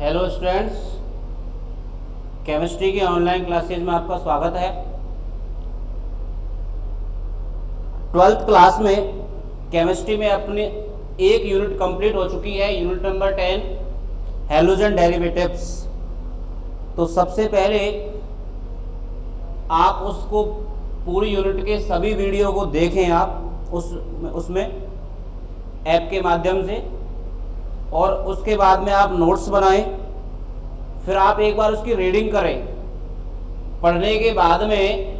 Hello students, chemistry की online classes में आपका स्वागत है। 12th क्लास में केमिस्ट्री में अपनी एक यूनिट कंप्लीट हो चुकी है, यूनिट नंबर 10 हैलोजन डेरिवेटिव्स। तो सबसे पहले आप उसको पूरी यूनिट के सभी वीडियो को देखें आप उसमें ऐप के माध्यम से, और उसके बाद में आप नोट्स बनाएं। फिर आप एक बार उसकी रीडिंग करें। पढ़ने के बाद में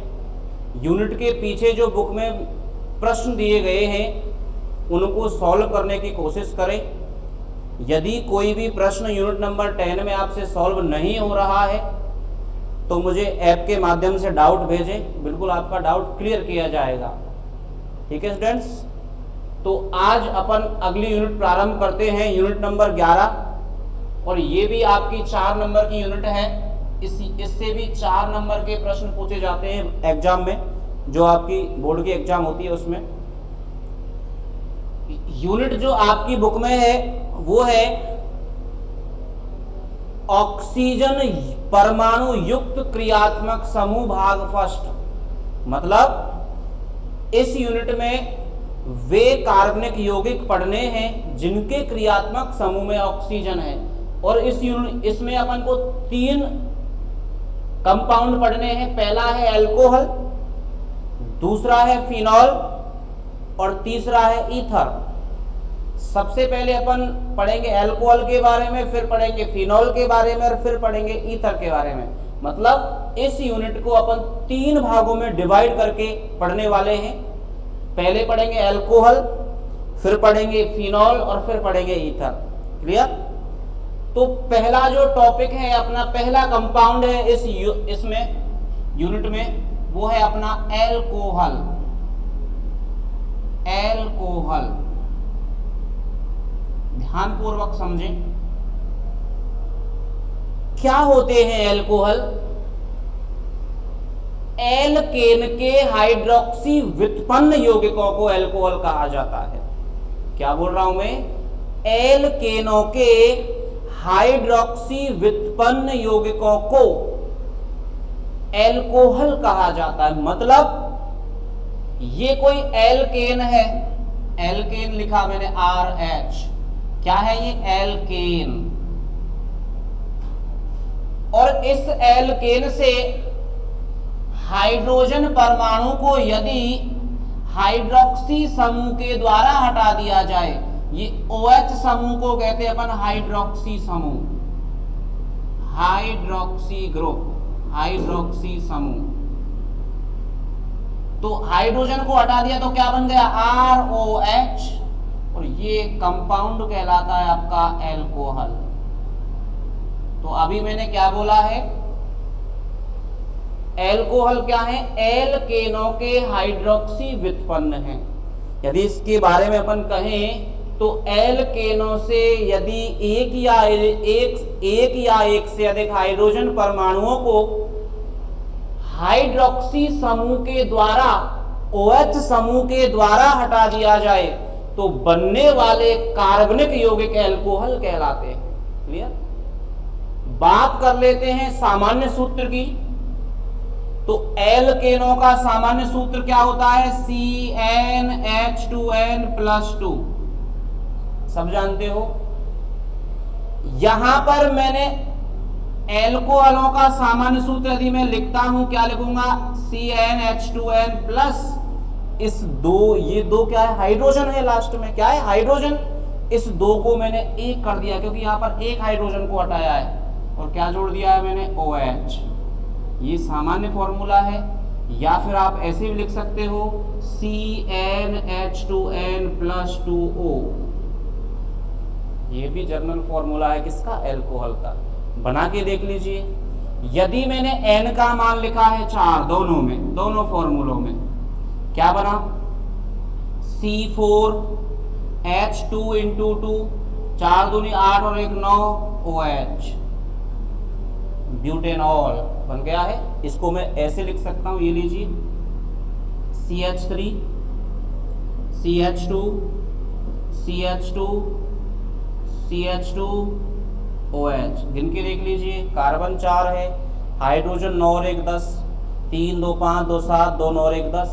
यूनिट के पीछे जो बुक में प्रश्न दिए गए हैं उनको सॉल्व करने की कोशिश करें। यदि कोई भी प्रश्न यूनिट नंबर 10 में आपसे सॉल्व नहीं हो रहा है तो मुझे ऐप के माध्यम से डाउट भेजें, बिल्कुल आपका डाउट क्लियर किया जाएगा। ठीक है स्टूडेंट्स, तो आज अपन अगली यूनिट प्रारंभ करते हैं, यूनिट नंबर 11। और ये भी आपकी 4 नंबर की यूनिट है। इससे भी 4 नंबर के प्रश्न पूछे जाते हैं एग्जाम में, जो आपकी बोर्ड की एग्जाम होती है उसमें। यूनिट जो आपकी बुक में है वो है ऑक्सीजन परमाणु युक्त क्रियात्मक समूह भाग फर्स्ट। मतलब इस यूनिट में वे कार्बनिक यौगिक पढ़ने हैं जिनके क्रियात्मक समूह में ऑक्सीजन है। और इसमें अपन को 3 कंपाउंड पढ़ने हैं। पहला है अल्कोहल, दूसरा है फिनॉल और तीसरा है ईथर। सबसे पहले अपन पढ़ेंगे अल्कोहल के बारे में, फिर पढ़ेंगे फिनॉल के बारे में और फिर पढ़ेंगे ईथर के बारे में। मतलब इस यूनिट को अपन 3 भागों में डिवाइड करके पढ़ने वाले हैं। पहले पढ़ेंगे अल्कोहल, फिर पढ़ेंगे फिनॉल और फिर पढ़ेंगे ईथर। क्लियर? तो पहला जो टॉपिक है, अपना पहला कंपाउंड है इसमें यूनिट में, वो है अपना अल्कोहल। अल्कोहल ध्यानपूर्वक समझें, क्या होते हैं अल्कोहल। एल्केन के हाइड्रोक्सी व्युत्पन्न यौगिकों को अल्कोहल कहा जाता है। क्या बोल रहा हूं मैं? एल्केनों के हाइड्रोक्सी व्युत्पन्न यौगिकों को अल्कोहल कहा जाता है। मतलब ये कोई एल्केन है, एल्केन लिखा मैंने RH, क्या है ये? एल्केन। और इस एल्केन से हाइड्रोजन परमाणु को यदि हाइड्रोक्सी समूह के द्वारा हटा दिया जाए, ये OH समूह को कहते हैं अपन हाइड्रोक्सी समूह, हाइड्रोक्सी ग्रुप, हाइड्रोक्सी समूह। तो हाइड्रोजन को हटा दिया तो क्या बन गया? ROH, और ये कंपाउंड कहलाता है आपका अल्कोहल। तो अभी मैंने क्या बोला है? अल्कोहल क्या है? एल्केनों के हाइड्रोक्सी व्युत्पन्न है। यदि इसके बारे में अपन कहें तो एल्केनों से यदि एक या एक से अधिक हाइड्रोजन परमाणुओं को हाइड्रोक्सी समूह के द्वारा OH समूह के द्वारा हटा दिया जाए तो बनने वाले कार्बनिक यौगिक अल्कोहल कहलाते हैं। क्लियर? बात कर लेते हैं सामान्य सूत्र की। तो एल्केनों का सामान्य सूत्र क्या होता है? CnH2n+2। सब जानते हो। यहां पर मैंने एल्कोहलों का सामान्य सूत्र यदि मैं लिखता हूं, क्या लिखूंगा? CnH2n+ इस ये दो क्या है? हाइड्रोजन है। लास्ट में क्या है? हाइड्रोजन। इस 2 को मैंने 1 कर दिया क्योंकि यहां पर एक हाइड्रोजन को हटाया है, और क्या जोड़ दिया है मैंने? OH। ये सामान्य फॉर्मूला है। या फिर आप ऐसे भी लिख सकते हो CnH2n+2O। ये भी जर्नल फॉर्मूला है किसका? अल्कोहल का। बना के देख लीजिए। यदि मैंने N का मान लिखा है 4, दोनों में, दोनों फॉर्मूलों में, क्या बना? C4H2 × 2, 4 दूनी 8 और 1 9 OH, ब्यूटेनॉल बन गया है। इसको मैं ऐसे लिख सकता हूं, ये लीजिए CH3 CH2 CH2 CH2 OH गिन के देख लीजिए, कार्बन 4 है, हाइड्रोजन 9 और 1 10, 3 2 5 2 7, 2 9 और 1 10।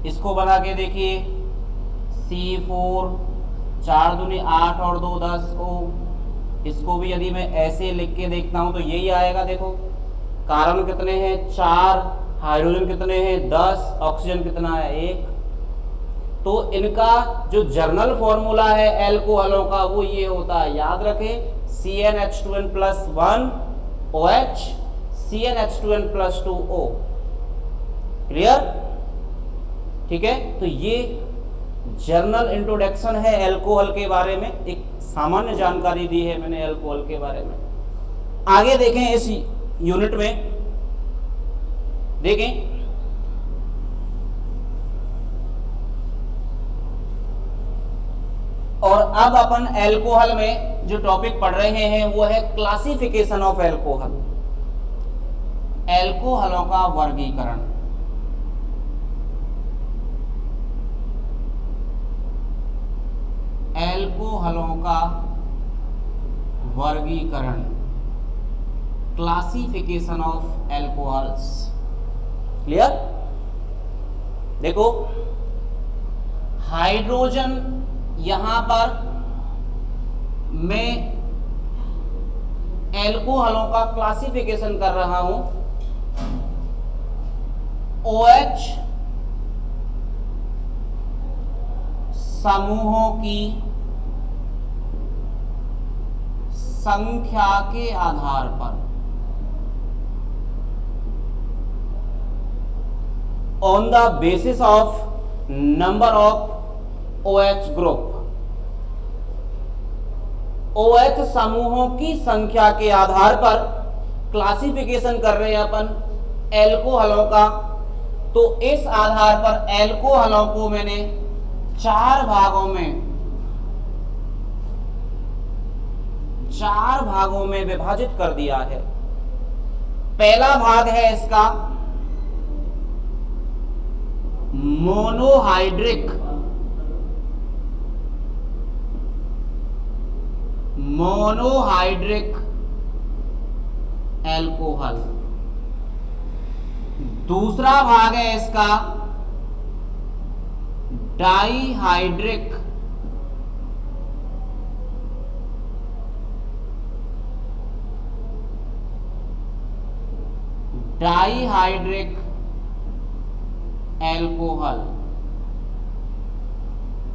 इसको बना के देखिए, C4 4 दूनी 8 और 2 10 O। इसको भी यदि मैं ऐसे लिख के देखता हूं तो यही आएगा। देखो कार्बन कितने हैं 4, हाइड्रोजन कितने हैं 10, ऑक्सीजन कितना है 1। तो इनका जो जर्नल फॉर्मूला है एल्कोहलों का वो ये होता है, याद रखें, CnH2n+1 OH CnH2n+2 O। Clear? ठीक है, तो ये जर्नल इंट्रोडक्शन है एल्कोहल के बारे में, एक सामान्य जानकारी दी है मैंने एल्कोहल के बारे में। आगे देखें इस यूनिट में, देखें और अब अपन एल्कोहल में जो टॉपिक पढ़ रहे हैं वो है क्लासिफिकेशन ऑफ एल्कोहल, एल्कोहलों का वर्गीकरण। एल्कोहलों का वर्गीकरण, क्लासिफिकेशन ऑफ एल्कोहल्स। क्लियर? देखो हाइड्रोजन, यहां पर मैं एल्कोहलों का क्लासिफिकेशन कर रहा हूं। OH समूहों की संख्या के आधार पर, on the basis of number of OH group, OH समूहों की संख्या के आधार पर क्लासिफिकेशन कर रहे हैं अपन एल्कोहलों का। तो इस आधार पर एल्कोहलों को मैंने 4 भागों में विभाजित कर दिया है। पहला भाग है इसका मोनोहाइड्रिक एल्कोहल। दूसरा भाग है इसका डाईहाइड्रिक एल्कोहल।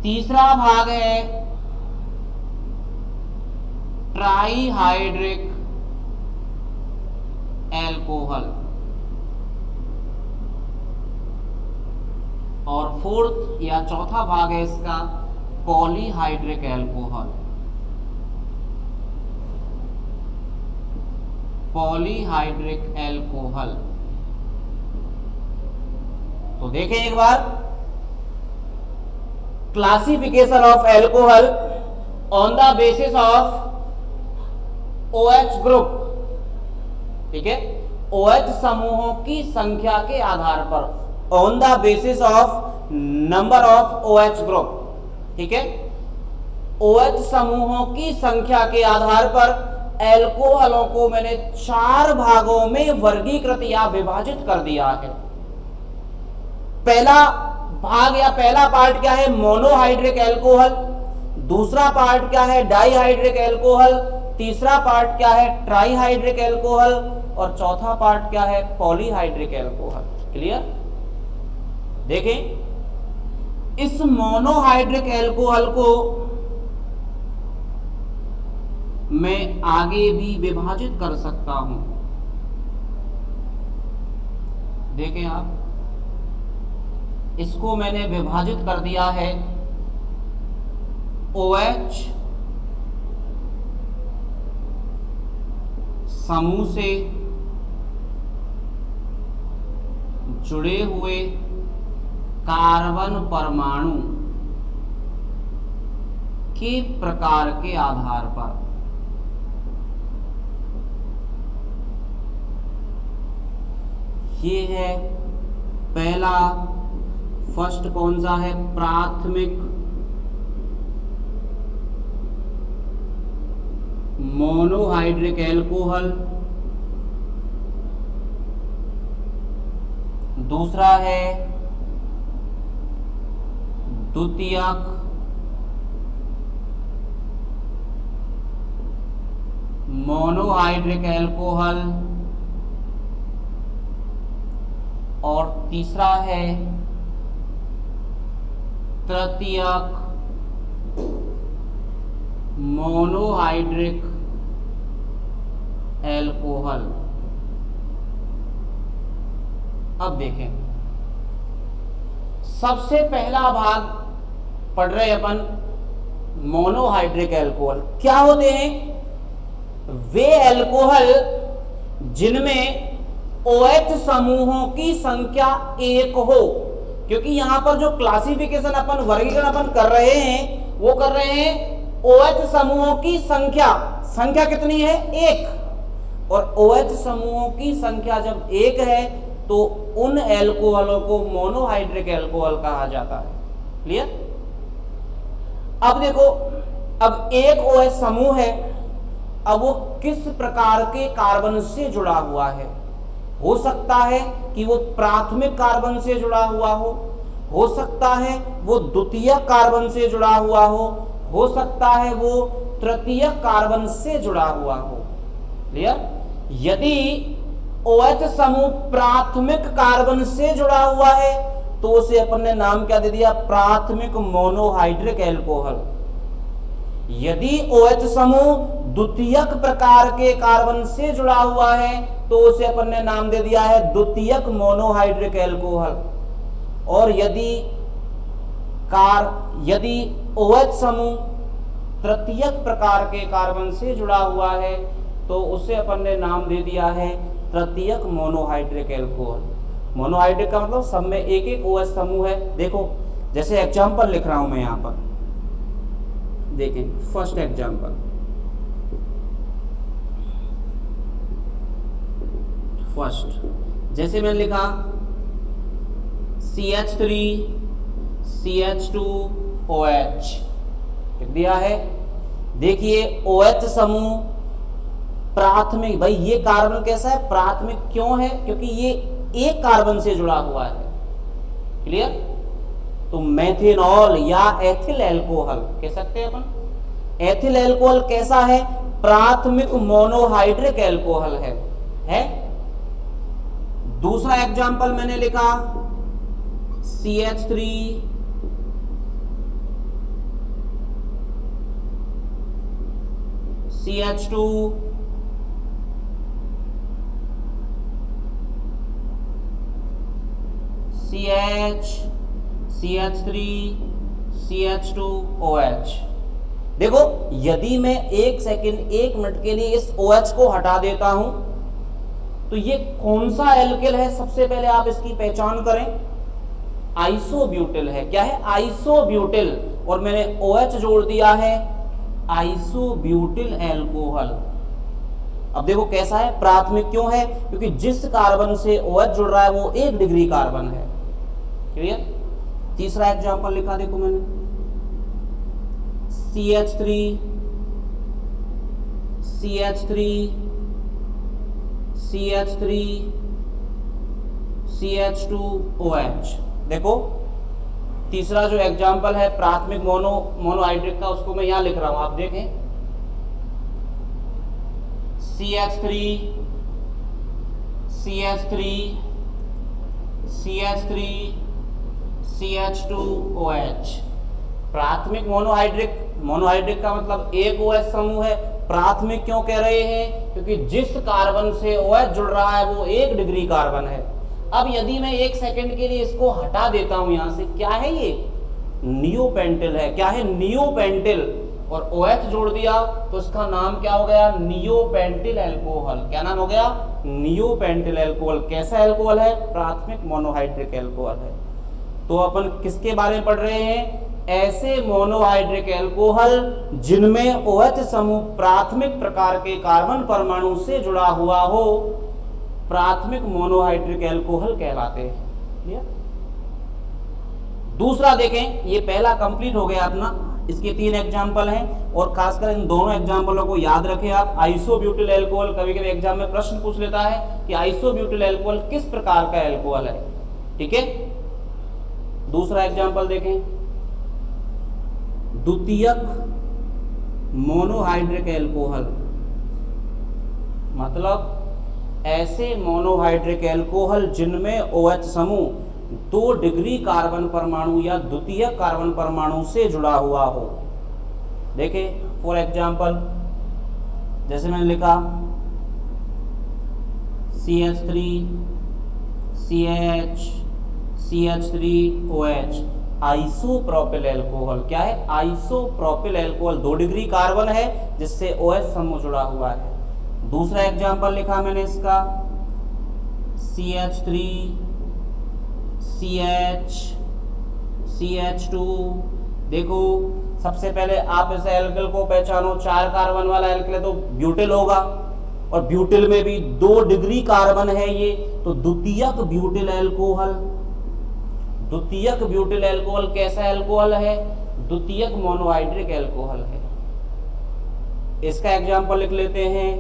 तीसरा भाग है ट्राईहाइड्रिक एल्कोहल। और फोर्थ या चौथा भाग है इसका पॉलीहाइड्रिक एल्कोहल। Polyhydric alcohol. तो देखें एक बार, classification of alcohol on the basis of OH group. ठीक है, OH समूहों की संख्या के आधार पर, on the basis of number of OH group. ठीक है, OH समूहों की संख्या के आधार पर एल्कोहलों को मैंने 4 भागों में वर्गीकृत या विभाजित कर दिया है। पहला भाग या पहला पार्ट क्या है? Monohydric alcohol. दूसरा पार्ट क्या है? Dihydric alcohol. तीसरा पार्ट क्या है? Trihydric alcohol. और चौथा पार्ट क्या है? Polyhydric alcohol. क्लियर? देखें, इस मोनोहाइड्रिक एल्कोहल को मैं आगे भी विभाजित कर सकता हूं। देखें आप, इसको मैंने विभाजित कर दिया है OH समूह से जुड़े हुए कार्बन परमाणु के प्रकार के आधार पर। ये है पहला, फर्स्ट कौन सा है? प्राथमिक मोनोहाइड्रिक एल्कोहल, दूसरा है द्वितीयक मोनोहाइड्रिक एल्कोहल, और तीसरा है तृतीयक मोनोहाइड्रिक एल्कोहल। अब देखें, सबसे पहला भाग पढ़ रहे अपन मोनोहाइड्रिक एल्कोहल। क्या होते हैं? वे एल्कोहल जिनमें OH समूहों की संख्या एक हो, क्योंकि यहां पर जो क्लासिफिकेशन अपन वर्गीकरण अपन कर रहे हैं वो कर रहे हैं OH समूहों की संख्या कितनी है? एक। और OH समूहों की संख्या जब एक है तो उन एल्कोहलों को मोनोहाइड्रिक एल्कोहल कहा जाता है। क्लियर? अब देखो, अब एक OH समूह है, अब वो किस प्रकार के कार्बन से जुड़ा हुआ है? हो सकता है कि वो प्राथमिक कार्बन से जुड़ा हुआ हो सकता है वो द्वितीयक कार्बन से जुड़ा हुआ हो सकता है वो तृतीयक कार्बन से जुड़ा हुआ हो। क्लियर? यदि OH समूह प्राथमिक कार्बन से जुड़ा हुआ है तो उसे अपन ने नाम क्या दे दिया? प्राथमिक मोनोहाइड्रिक एल्कोहल। यदि OH समूह द्वितीयक प्रकार के कार्बन से जुड़ा हुआ है तो उसे अपन ने नाम दे दिया है द्वितीयक मोनोहाइड्रिक एल्कोहल। और यदि OH समूह तृतीयक प्रकार के कार्बन से जुड़ा हुआ है तो उसे अपन ने नाम दे दिया है तृतीयक मोनोहाइड्रिक एल्कोहल। मोनोहाइड्रिक का मतलब सब में एक एक OH समूह है। देखो, जैसे एग्जांपल लिख रहा हूं मैं यहां पर, देखें फर्स्ट एग्जांपल। फर्स्ट जैसे मैंने लिखा CH3 CH2OH लिख दिया है। देखिए OH समूह प्राथमिक, भाई ये कार्बन कैसा है? प्राथमिक क्यों है? क्योंकि ये एक कार्बन से जुड़ा हुआ है। क्लियर? तो मेथेनॉल या एथिल एल्कोहल कह सकते हैं अपन। एथिल एल्कोहल कैसा है? प्राथमिक मोनोहाइड्रिक एल्कोहल है? दूसरा एग्जांपल मैंने लिखा CH3 CH2 CH3 CH2OH। देखो, यदि मैं एक सेकेंड, एक मिनट के लिए इस OH को हटा देता हूं तो ये कौन सा एल्किल है? सबसे पहले आप इसकी पहचान करें। आइसोब्यूटिल है। क्या है? आइसोब्यूटिल। और मैंने OH जोड़ दिया है आइसोब्यूटिल एल्कोहल। अब देखो कैसा है? प्राथमिक क्यों है? क्योंकि जिस कार्बन से OH जुड़ रहा है वो 1 डिग्री कार्बन है। क्लियर? तीसरा एग्जांपल लिखा, देखो मैंने CH3 CH2OH। देखो तीसरा जो एग्जांपल है प्राथमिक मोनोहाइड्रिक का, उसको मैं यहां लिख रहा हूं, आप देखें CH2OH। प्राथमिक मोनोहाइड्रिक का मतलब एक OH समूह है। प्राथमिक क्यों कह रहे हैं? क्योंकि जिस कार्बन से OH जुड़ रहा है वो 1 डिग्री कार्बन है। अब यदि मैं एक सेकंड के लिए इसको हटा देता हूं यहां से, क्या है ये? नियोपेंटिल है। क्या है? नियोपेंटिल। और OH जोड़ दिया तो इसका नाम क्या हो गया? नियोपेंटिल एल्कोहल। क्या नाम हो गया? नियोपेंटिल एल्कोहल। कैसा एल्कोहल है? प्राथमिक मोनोहाइड्रिक एल्कोहल है। तो अपन किसके बारे में पढ़ रहे हैं? ऐसे मोनोहाइड्रिक एल्कोहल जिनमें OH समूह प्राथमिक प्रकार के कार्बन परमाणु से जुड़ा हुआ हो, प्राथमिक मोनोहाइड्रिक एल्कोहल कहलाते हैं। दूसरा देखें, ये पहला कंप्लीट हो गया अपना। इसके 3 एग्जाम्पल हैं और खासकर इन दोनों एग्जाम्पलों को याद रखें आप। आइसोब्यूटिल अल्कोहल, कभी कभी एग्जाम में प्रश्न पूछ लेता है कि आइसोब्यूटिल अल्कोहल किस प्रकार का अल्कोहल है। ठीक है, दूसरा एग्जाम्पल देखें, द्वितीयक मोनोहाइड्रिक अल्कोहल, मतलब ऐसे मोनोहाइड्रिक अल्कोहल जिनमें OH समूह 2 डिग्री कार्बन परमाणु या द्वितीयक कार्बन परमाणु से जुड़ा हुआ हो। देखें फॉर एग्जाम्पल, जैसे मैंने लिखा CH3 CH CH3OH, isopropyl alcohol. क्या है? आइसोप्रोपिल अल्कोहल, 2 डिग्री कार्बन है जिससे OH समूह जुड़ा हुआ है। दूसरा एग्जाम्पल लिखा मैंने इसका CH3 CH CH2। देखो सबसे पहले आप इस एल्किल को पहचानो, 4 कार्बन वाला एल्किल है तो ब्यूटिल होगा, और ब्यूटिल में भी 2 डिग्री कार्बन है ये, तो द्वितीयक ब्यूटिल अल्कोहल। द्वितीयक ब्यूटिल अल्कोहल कैसा अल्कोहल है? द्वितीयक मोनोहाइड्रिक अल्कोहल है। इसका एग्जाम्पल लिख लेते हैं।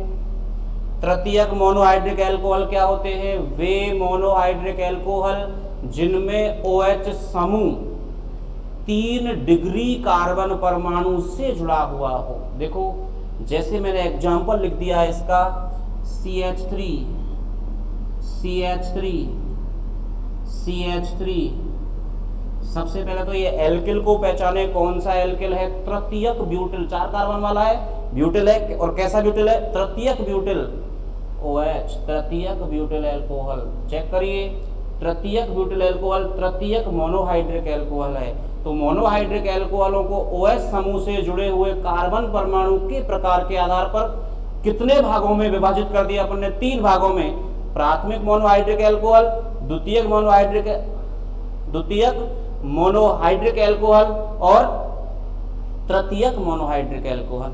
तृतीयक मोनोहाइड्रिक अल्कोहल क्या होते हैं? वे मोनोहाइड्रिक अल्कोहल जिनमें OH समूह 3 डिग्री कार्बन परमाणु से जुड़ा हुआ हो। देखो जैसे मैंने एग्जाम्पल लिख दिया है इसका CH3 CH3 CH3। सबसे पहले तो ये एल्किल को पहचाने, कौन सा एल्किल है? तृतीयक ब्यूटिल, 4 कार्बन वाला है, ब्यूटिल है, और कैसा ब्यूटिल है? तृतीयक ब्यूटिल OH, तृतीयक ब्यूटिल अल्कोहल। चेक करिए, तृतीयक ब्यूटिल अल्कोहल तृतीयक मोनोहाइड्रिक अल्कोहल है। तो मोनोहाइड्रिक अल्कोहलों को OH समूह से जुड़े हुए कार्बन परमाणु के प्रकार के आधार पर कितने भागों में विभाजित कर दिया अपन ने? 3 भागों में। प्राथमिक मोनोहाइड्रिक अल्कोहल, द्वितीयक मोनोहाइड्रिक अल्कोहल और तृतीयक मोनोहाइड्रिक अल्कोहल।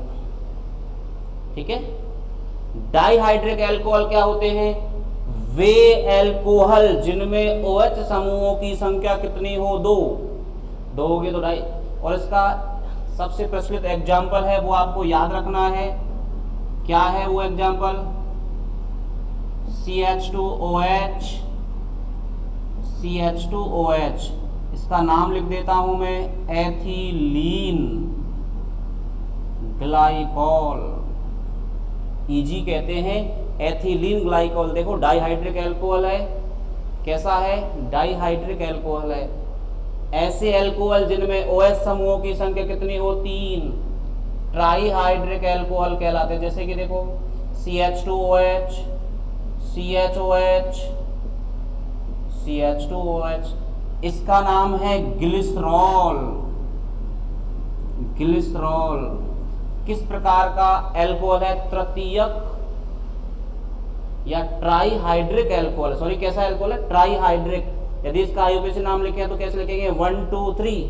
ठीक है। डाइहाइड्रिक अल्कोहल क्या होते हैं? वे अल्कोहल जिनमें OH समूहों की संख्या कितनी हो? 2 होगी तो डाई। और इसका सबसे प्रचलित एग्जाम्पल है वो आपको याद रखना है। क्या है वो एग्जाम्पल? CH2OH CH2OH। इसका नाम लिख देता हूं मैं, एथिलीन ग्लाइकॉल, EG कहते हैं, एथिलीन ग्लाइकॉल। देखो डाइहाइड्रिक अल्कोहल है, कैसा है? डाइहाइड्रिक अल्कोहल है। ऐसे अल्कोहल जिनमें OH समूहों की संख्या कितनी हो? 3, ट्राइहाइड्रिक अल्कोहल कहलाते हैं। जैसे कि देखो CH2OH CHOH CH2OH। इसका नाम है ग्लिसरॉल। ग्लिसरॉल किस प्रकार का अल्कोहल है? तृतीयक या ट्राइहाइड्रिक अल्कोहल। सॉरी, कैसा अल्कोहल है? ट्राइहाइड्रिक। यदि इसका IUPAC नाम लिखे तो कैसे लिखेंगे? 1 2 3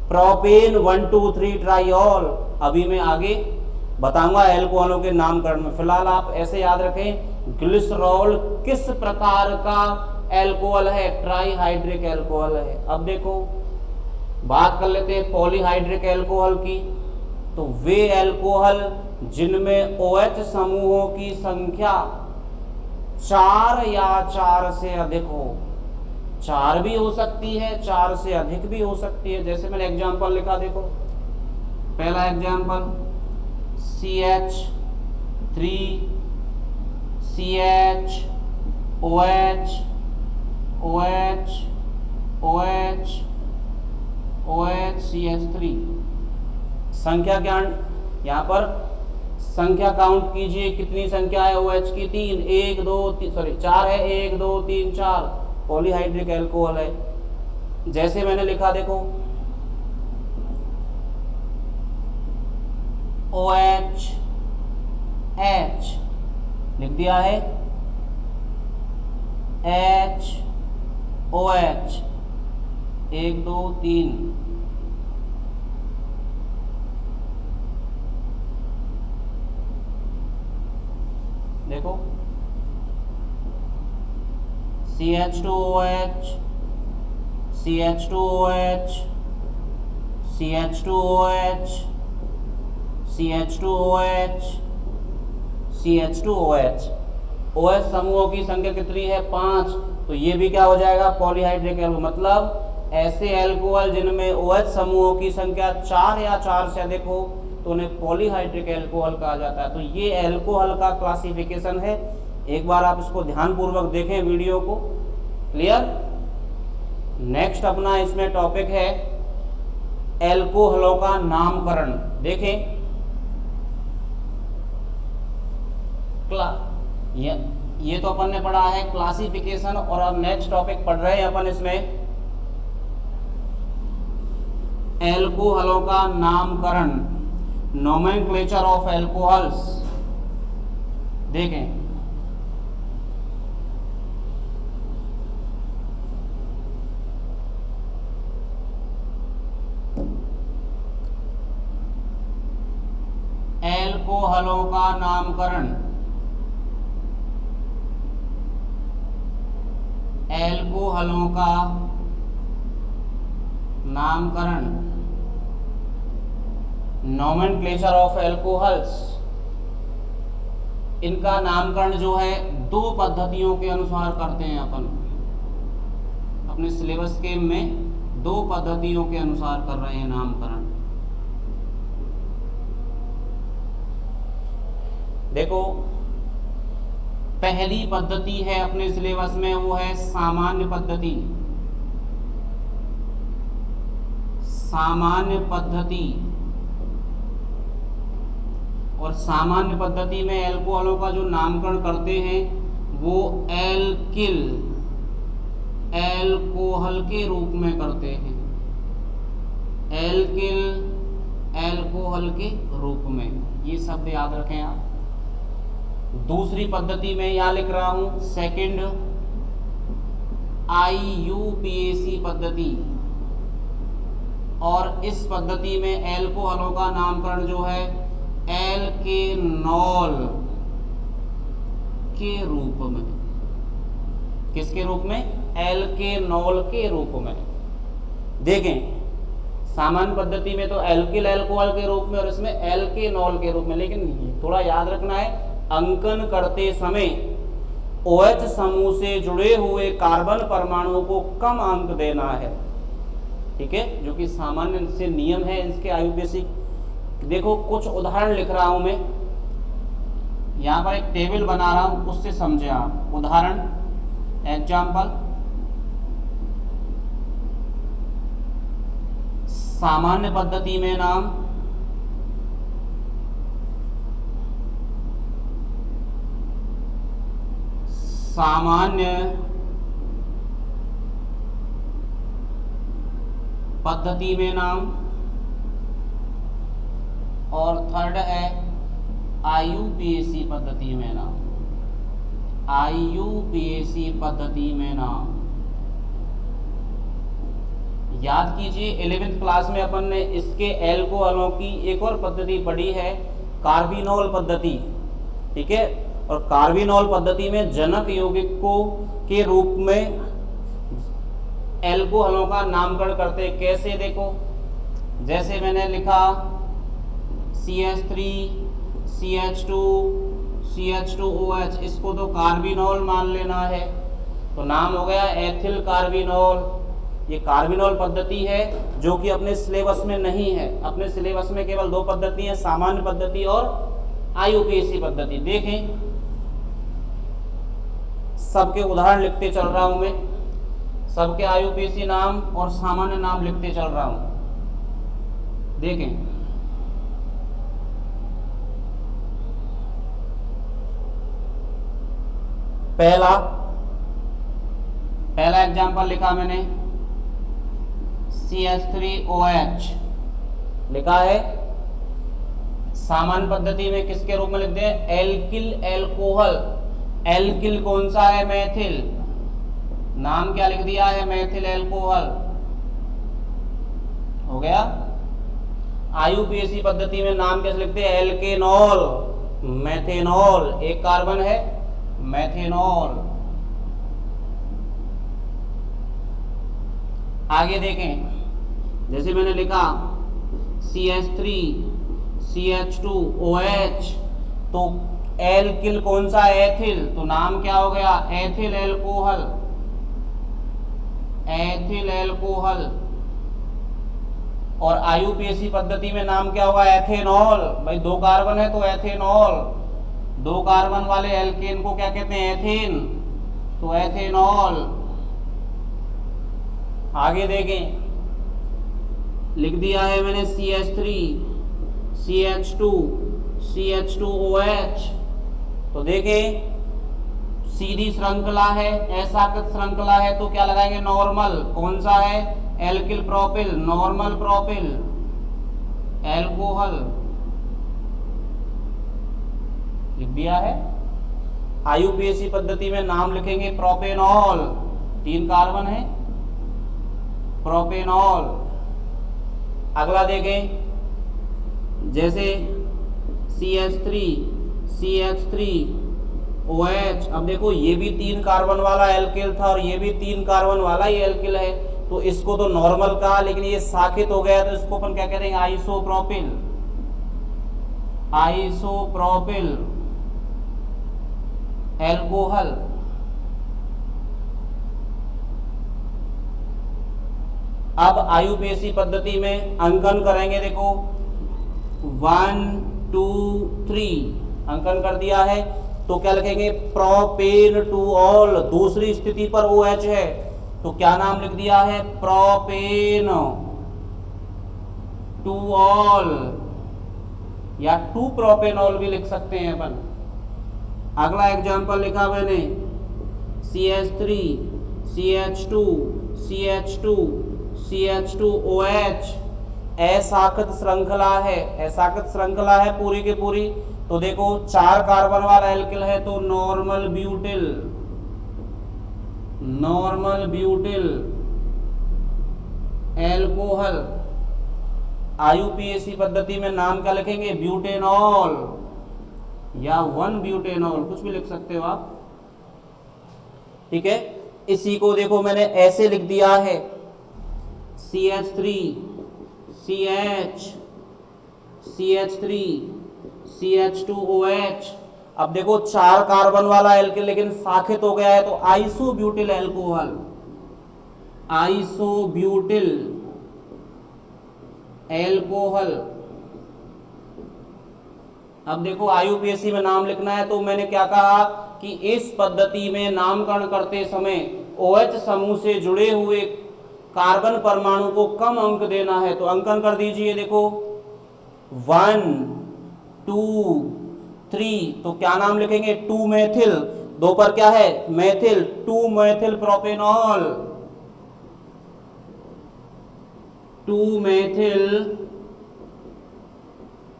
प्रोपेन, 1 2 3 ट्राइऑल। अभी मैं आगे बताऊंगा अल्कोहलों के नामकरण में। फिलहाल आप ऐसे याद रखें, ग्लिसरॉल किस प्रकार का अल्कोहल है? ट्राइहाइड्रिक अल्कोहल है। अब देखो बात कर लेते हैं पॉलीहाइड्रिक अल्कोहल की। तो वे अल्कोहल जिनमें OH समूहों की संख्या 4 या 4 से अधिक हो। 4 भी हो सकती है, 4 से अधिक भी हो सकती है। जैसे मैंने एग्जाम्पल लिखा, देखो पहला example CH3 CH OH OH OH OH CH3। संख्या क्या यहाँ पर? संख्या काउंट कीजिए, कितनी संख्या है OH की? 3, 1 2 3, सॉरी 4 है, 1 2 3 4। पॉलीहाइड्रिक अल्कोहल है। जैसे मैंने लिखा, देखो OH H लिख दिया है, H OH 1 2 3। देखो CH2OH CH2OH CH2OH, CH2OH, CH2OH। OH समूहों की संख्या कितनी है? 5। तो ये भी क्या हो जाएगा? Polyhydric alcohol. मतलब ऐसे एल्कोहल जिनमें OH समूहों की संख्या 4 या 4 से अधिक हो तो उन्हें पॉलीहाइड्रिक एल्कोहल कहा जाता है। तो ये एल्कोहल का क्लासिफिकेशन है। एक बार आप इसको ध्यानपूर्वक देखें वीडियो को। क्लियर? नेक्स्ट अपना इसमें टॉपिक है एल्कोहलों का नामकरण। देखें, ये तो अपन ने पढ़ा है क्लासिफिकेशन, और अब नेक्स्ट टॉपिक पढ़ रहे हैं अपन इसमें एल्कोहलों का नामकरण, नोमेनक्लेचर ऑफ एल्कोहल्स। देखें, एल्कोहलों का नामकरण, एल्कोहलों का नामकरण, नोमेनक्लेचर ऑफ एल्कोहल्स। इनका नामकरण जो है 2 पद्धतियों के अनुसार करते हैं अपन अपने सिलेबस के में 2 पद्धतियों के अनुसार कर रहे हैं नामकरण। देखो, पहली पद्धति है अपने सिलेबस में, वो है सामान्य पद्धति। सामान्य पद्धति, और सामान्य पद्धति में एल्कोहलों का जो नामकरण करते हैं वो एल्किल एल्कोहल के रूप में करते हैं। एल्किल एल्कोहल के रूप में, ये शब्द याद रखें आप। दूसरी पद्धति में यहां लिख रहा हूं सेकंड IUPAC पद्धति, और इस पद्धति में एल्कोहलों का नामकरण जो है एल्केनॉल के रूप में। किसके रूप में? एल्केनॉल के रूप में। देखें, सामान्य पद्धति में तो एल्किल एल्कोहल के रूप में और इसमें एल्केनॉल के रूप में, लेकिन थोड़ा याद रखना है अंकन करते समय OH समूह से जुड़े हुए कार्बन परमाणुओं को कम अंक देना है। ठीक है, जो कि सामान्य से नियम है इसके IUPAC। देखो, कुछ उदाहरण लिख रहा हूं मैं, यहां पर एक टेबल बना रहा हूं, उससे समझे आप। उदाहरण, एग्जाम्पल, सामान्य पद्धति में नाम, सामान्य पद्धति में नाम, और थर्ड है IUPAC पद्धति में नाम। IUPAC पद्धति में नाम याद कीजिए, 11वीं क्लास में अपन ने इसके एल्कोहलों की एक और पद्धति पढ़ी है, कार्बिनोल पद्धति। ठीक है, और कार्बिनोल पद्धति में जनक यौगिकों के रूप में एल्कोहलों का नामकरण करते। कैसे? देखो, जैसे मैंने लिखा CH3 CH2 CH2OH, इसको तो कार्बिनोल मान लेना है, तो नाम हो गया एथिल कार्बिनोल। ये कार्बिनोल पद्धति है जो कि अपने सिलेबस में नहीं है। अपने सिलेबस में केवल 2 पद्धति है, सामान्य पद्धति और IUPAC पद्धति। देखें, सबके उदाहरण लिखते चल रहा हूं मैं, सबके IUPAC नाम और सामान्य नाम लिखते चल रहा हूं। देखें, पहला एग्जांपल लिखा मैंने, CH3OH लिखा है। सामान्य पद्धति में किसके रूप में लिखते हैं? Alkyl alcohol. एल्किल कौन सा है? मैथिल। नाम क्या लिख दिया है? मैथिल एल्कोहल। हो गया। IUPAC पद्धति में नाम कैसे लिखते हैं? एल्केनॉल, मैथेनॉल, एक कार्बन है, मैथेनॉल। आगे देखें, जैसे मैंने लिखा CH3 CH2OH। तो एल्किल कौन सा? एथिल। तो नाम क्या हो गया? Ethyl alcohol. Ethyl alcohol. और IUPAC पद्धति में नाम क्या होगा? एथेनॉल। भाई 2 कार्बन है तो एथेनॉल। 2 कार्बन वाले एल्केन को क्या कहते हैं? एथेन। तो एथेनॉल। आगे देखें, लिख दिया है मैंने CH3 CH2 CH2OH। तो देखें सीधी श्रृंखला है, असाकृत श्रृंखला है, तो क्या लगाएंगे? नॉर्मल। कौन सा है? Alkyl propyl, normal propyl alcohol. लिख दिया है। IUPAC पद्धति में नाम लिखेंगे प्रोपेनॉल। 3 कार्बन है, प्रोपेनॉल। अगला देखें, जैसे CH3 CH3OH। अब देखो ये भी 3 कार्बन वाला एल्किल था और ये भी 3 कार्बन वाला ही एल्किल है, तो इसको तो नॉर्मल कहा, लेकिन ये शाखित हो गया तो इसको अपन क्या करेंगे? आइसोप्रोपिल। Isopropyl alcohol. अब IUPAC पद्धति में अंकन करेंगे। देखो 1 2 3 अंकन कर दिया है, तो क्या लिखेंगे? Propane two all. दूसरी स्थिति पर OH है, तो क्या नाम लिख दिया है? प्रोपेन टू ऑल, या 2 प्रोपेनॉल भी लिख सकते हैं अपन। अगला एग्जांपल लिखा मैंने CH3 CH2 CH2 CH2OH। अशाखित श्रृंखला है, अशाखित श्रृंखला है पूरी की पूरी। तो देखो 4 कार्बन वाला एल्किल है, तो normal butyl, normal butyl alcohol. IUPAC पद्धति में नाम क्या लिखेंगे? ब्यूटेनॉल या 1 ब्यूटेनॉल, कुछ भी लिख सकते हो आप। ठीक है, इसी को देखो मैंने ऐसे लिख दिया है CH3 CH CH3 CH2OH। अब देखो 4 कार्बन वाला एल्किल लेकिन शाखित हो गया है, तो आइसोब्यूटिल एल्कोहल, आइसोब्यूटिल एल्कोहल। अब देखो IUPAC में नाम लिखना है, तो मैंने क्या कहा कि इस पद्धति में नामकरण करते समय OH समूह से जुड़े हुए कार्बन परमाणु को कम अंक देना है। तो अंकन कर दीजिए। देखो 1 2 3, तो क्या नाम लिखेंगे? 2 मेथिल। 2 पर क्या है? Methyl, 2 methyl propanol, 2 methyl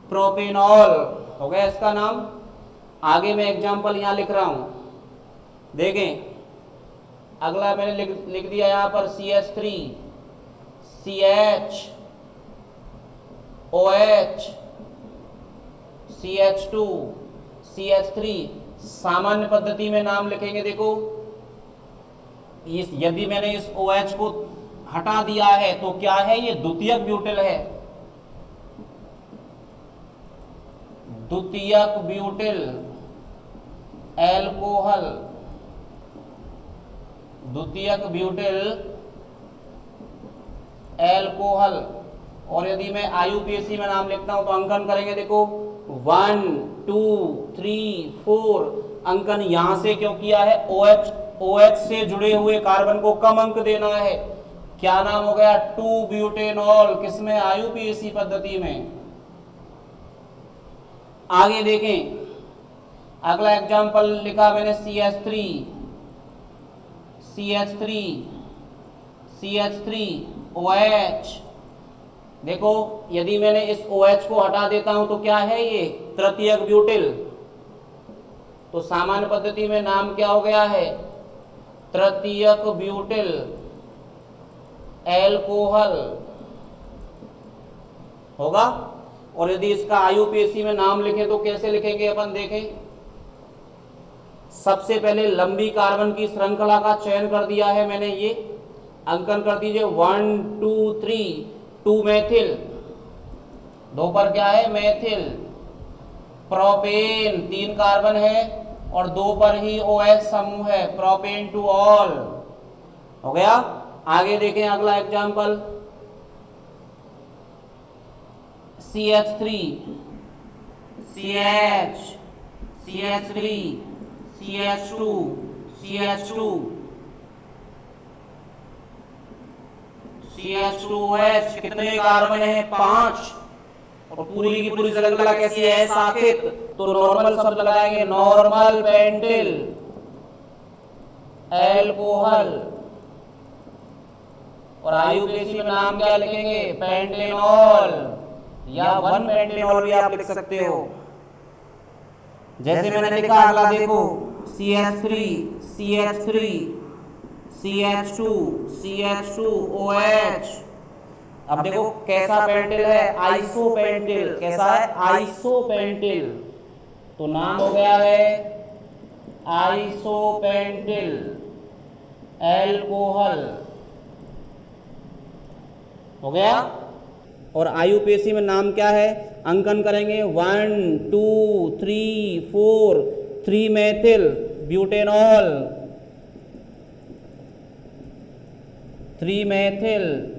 propanol हो गया इसका नाम। आगे मैं एग्जांपल यहां लिख रहा हूं, देखें। अगला मैंने लिख दिया यहां पर CH3 CH OH CH2 CH3। सामान्य पद्धति में नाम लिखेंगे। देखो यदि मैंने इस OH को हटा दिया है तो क्या है? ये द्वितीयक ब्यूटिल है, द्वितीयक ब्यूटिल एल्कोहल, द्वितीयक ब्यूटिल एल्कोहल। और यदि मैं IUPAC में नाम लिखता हूं तो अंकन करेंगे। देखो 1 2 3 4 अंकन यहां से क्यों किया है? OH से जुड़े हुए कार्बन को कम अंक देना है। क्या नाम हो गया? 2 ब्यूटेनॉल। किसमें? IUPAC पद्धति में। आगे देखें, अगला एग्जांपल लिखा मैंने CH3 CH3OH। देखो यदि मैंने इस OH को हटा देता हूं तो क्या है? ये तृतीयक ब्यूटिल। तो सामान्य पद्धति में नाम क्या हो गया है? तृतीयक ब्यूटिल एल्कोहल होगा। और यदि इसका IUPAC में नाम लिखें तो कैसे लिखेंगे अपन? देखें, सबसे पहले लंबी कार्बन की श्रृंखला का चयन कर दिया है मैंने। ये अंकन कर दीजिए 1 2 3 2 मेथिल 2 पर क्या है, मेथिल। प्रोपेन 3 कार्बन है और 2 पर ही OH समूह है, प्रोपेन टू ऑल। हो गया। आगे देखें अगला example, CH3, CH, CH3, CH2, CH2, CH2OH, कितने कार्बन है, 5, और पूरी की पूरी श्रृंखला कैसी है, साखित। तो नॉर्मल शब्द लगाएंगे, नॉर्मल पेंटिल एल्कोहल, और आयुपेसी में नाम क्या लिखेंगे, पेंटेनॉल, या 1 पेंटेनॉल भी आप लिख सकते हो। जैसे मैंने लिखा, अगला देखो, CH3, CH3, CH2, CH2OH। अब देखो कैसा पेंटिल है, आइसोपेंटिल। कैसा है, आइसोपेंटिल। तो नाम हो गया है आइसोपेंटिल एल्कोहल। हो गया। और आयुपेसी में नाम क्या है, अंकन करेंगे, 1 2 3 4, 3 methyl butanol, 3 methyl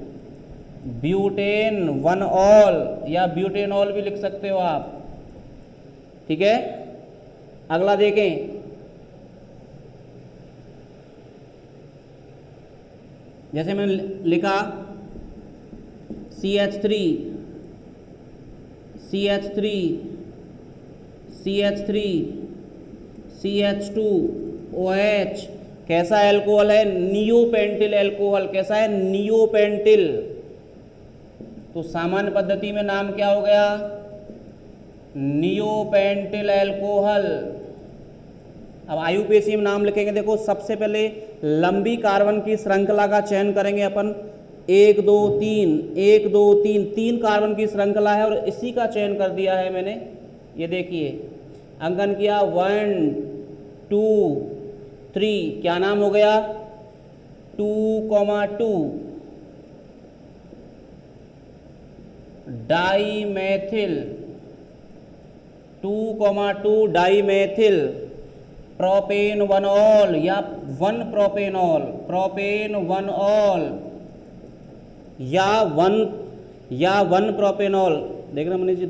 butane 1 all, या ब्यूटेनॉल भी लिख सकते हो आप। ठीक है। अगला देखें, जैसे मैंने लिखा CH3, CH3, CH3, CH2OH, कैसा एल्कोहल है, नियोपेंटिल एल्कोहल। कैसा है, नियोपेंटिल। तो सामान्य पद्धति में नाम क्या हो गया, नियोपेंटिल एल्कोहल। अब आयुपेसी में नाम लिखेंगे, देखो सबसे पहले लंबी कार्बन की श्रृंखला का चयन करेंगे अपन, 1 2 3, 1 2 3, 3 कार्बन की श्रृंखला है और इसी का चयन कर दिया है मैंने। ये देखिए, अंकन किया, 1 2 3, क्या नाम हो गया, 2,2 डाईमेथिल, 2,2 डाईमेथिल प्रोपेन 1 ऑल, या 1 प्रोपेनॉल, प्रोपेन 1 ऑल, या 1 प्रोपेनॉल। देखना मनीष जी,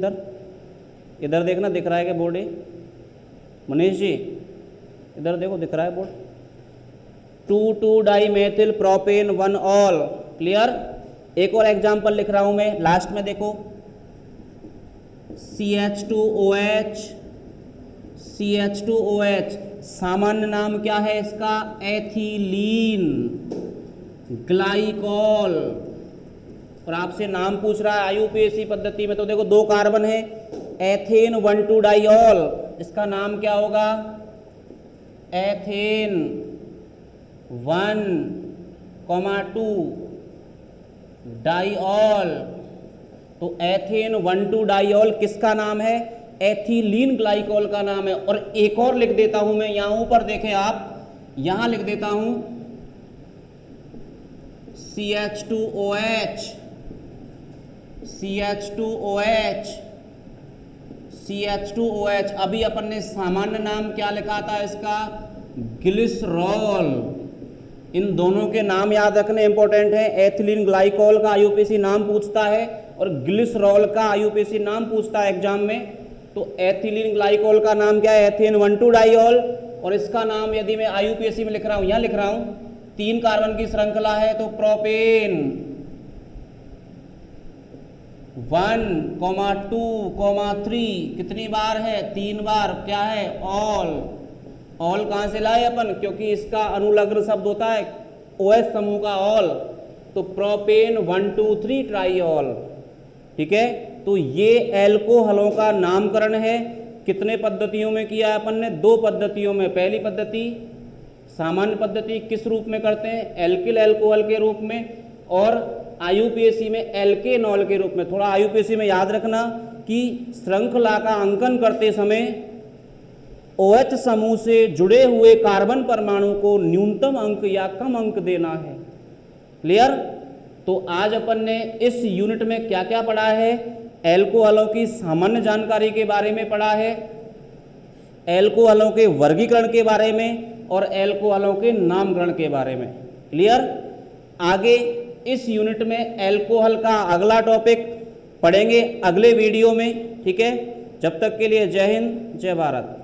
इधर देखना, दिख रहा है क्या बोर्ड? मनीष जी इधर देखो, दिख रहा है board. 2,2 dimethyl propane 1 all. Clear. एक और एग्जाम्पल लिख रहा हूं मैं, लास्ट में देखो, CH2OH, CH2OH, सामान्य नाम क्या है इसका, एथिलीन ग्लाइकॉल। और आपसे नाम पूछ रहा है आयुपेसी पद्धति में, तो देखो 2 कार्बन है, एथेन 1 2 डाइऑल, इसका नाम क्या होगा, एथेन 1,2 डाइऑल। तो एथेन 1 2 डाइऑल किसका नाम है, एथिलीन ग्लाइकॉल का नाम है। और एक और लिख देता हूं मैं, यहां ऊपर देखें आप, यहां लिख देता हूं CH2OH, CH2OH, CH2OH। अभी अपन ने सामान्य नाम क्या लिखा था इसका, ग्लिसरॉल। इन दोनों के नाम याद रखने इंपॉर्टेंट है। एथिलीन ग्लाइकॉल का आयुपेसी नाम पूछता है और ग्लिसरॉल का आयुपेसी नाम पूछता है एग्जाम में। तो एथिलीन ग्लाइकॉल का नाम क्या है, एथेन 1 2 डाइऑल, और इसका नाम यदि मैं आयुपेसी में लिख रहा हूं, यहां लिख रहा हूं, 3 कार्बन की श्रृंखला है, तो प्रोपेन 1, 2, 3, कितनी बार है, 3 बार, क्या है, ऑल। ऑल कहां से लाए अपन, क्योंकि इसका अनुलग्न शब्द होता है OH समूह का ऑल। तो प्रोपेन 1 2 3 ट्राइऑल। ठीक है। तो ये एल्कोहलों का नामकरण है। कितने पद्धतियों में किया है अपन ने, 2 पद्धतियों में। पहली पद्धति सामान्य पद्धति किस रूप में करते हैं, एल्किल एल्कोहल के रूप में, और आयुपेसी में एल्केनॉल के रूप में। थोड़ा आयुपेसी में याद रखना कि श्रृंखला का अंकन करते समय OH समूह से जुड़े हुए कार्बन परमाणु को न्यूनतम अंक या कम अंक देना है। क्लियर। तो आज अपन ने इस यूनिट में क्या क्या पढ़ा है, एल्कोहलों की सामान्य जानकारी के बारे में पढ़ा है, एल्कोहलों के वर्गीकरण के बारे में और एल्कोहलों के नामकरण के बारे में। क्लियर? आगे इस यूनिट में एल्कोहल का अगला टॉपिक पढ़ेंगे अगले वीडियो में। ठीक है, जब तक के लिए जय हिंद, जय भारत।